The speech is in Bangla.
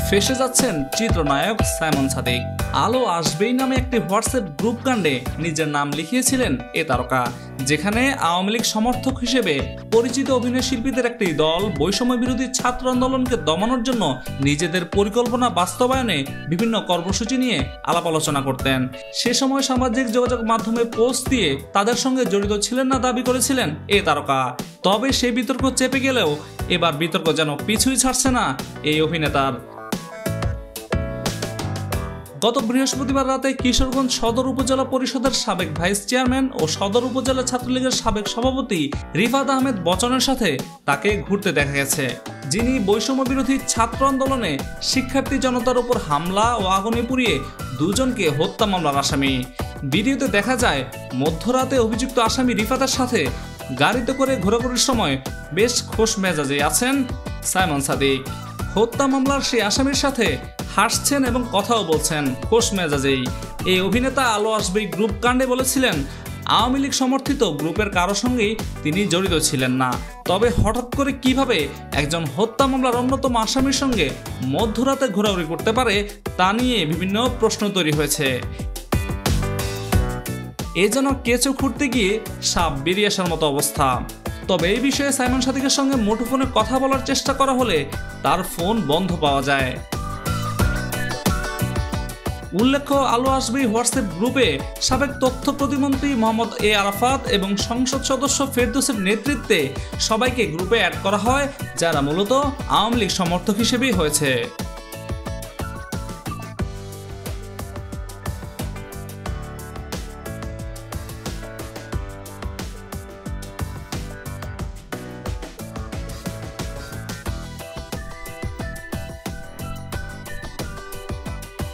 ফেসে যাচ্ছেন চিত্রনায়ক সাইমন সাদিক। আলো আসবেই নামে একটি হোয়াটসঅ্যাপ গ্রুপ কাণ্ডে নিজের নাম লিখিয়েছিলেন এ তারকা, যেখানে আওয়ামী লীগ সমর্থক হিসেবে পরিচিত অভিনয় শিল্পীদের একটি দল বৈষম্য বিরোধী ছাত্র আন্দোলনকে দমানোর জন্য নিজেদের পরিকল্পনা বাস্তবায়নে বিভিন্ন কর্মসূচি নিয়ে আলাপ আলোচনা করতেন। সে সময় সামাজিক যোগাযোগ মাধ্যমে পোস্ট দিয়ে তাদের সঙ্গে জড়িত ছিলেন না দাবি করেছিলেন এ তারকা। তবে সেই বিতর্ক চেপে গেলেও এবার বিতর্ক যেন পিছুই ছাড়ছে না এই অভিনেতার। গত বৃহস্পতিবার রাতে কিশোরগঞ্জ সদর উপজেলা পরিষদের সাবেক ভাইস চেয়ারম্যান ও সদর উপজেলা ছাত্রলীগের সাবেক সভাপতি রিফাত আহমেদ বচনের সাথে তাকে ঘুরতে দেখা গেছে, যিনি বৈষম্য বিরোধী ছাত্র আন্দোলনে শিক্ষার্থী জনতার উপর হামলা ও আগুনে পুড়িয়ে দুজনকে হত্যা মামলার আসামি। ভিডিওতে দেখা যায় মধ্যরাতে অভিযুক্ত আসামি রিফাতের সাথে গাড়িতে করে ঘোরাঘুরির সময় বেশ খোশ মেজাজে আছেন সাইমন সাদিক। হত্যা মামলার সেই আসামির সাথে হাসছেন এবং কথাও বলছেন খোশ মেজাজেই। এই অভিনেতা আলো আসবেই গ্রুপ কাণ্ডে বলেছিলেন আওয়ামী লীগ সমর্থিত গ্রুপের কারো সঙ্গেই তিনি জড়িত ছিলেন না। তবে হঠাৎ করে কিভাবে একজন হত্যা মামলার অন্যতম আসামির সঙ্গে মধ্যরাতে ঘোরাঘুরি করতে পারে তা নিয়ে বিভিন্ন প্রশ্ন তৈরি হয়েছে। এ যেন কেঁচো খুঁড়তে গিয়ে সাপ বেরিয়ে আসার মতো অবস্থা। তবে এই বিষয়ে সাইমন সাদিকের সঙ্গে মুঠোফোনে কথা বলার চেষ্টা করা হলে তার ফোন বন্ধ পাওয়া যায়। উল্লেখ্য, আলো আসবেই হোয়াটসঅ্যাপ গ্রুপে সাবেক তথ্য প্রতিমন্ত্রী মোহাম্মদ এ আরাফাত এবং সংসদ সদস্য ফেরদৌসের নেতৃত্বে সবাইকে গ্রুপে অ্যাড করা হয়, যারা মূলত আওয়ামী লীগ সমর্থক হিসেবেই হয়েছে।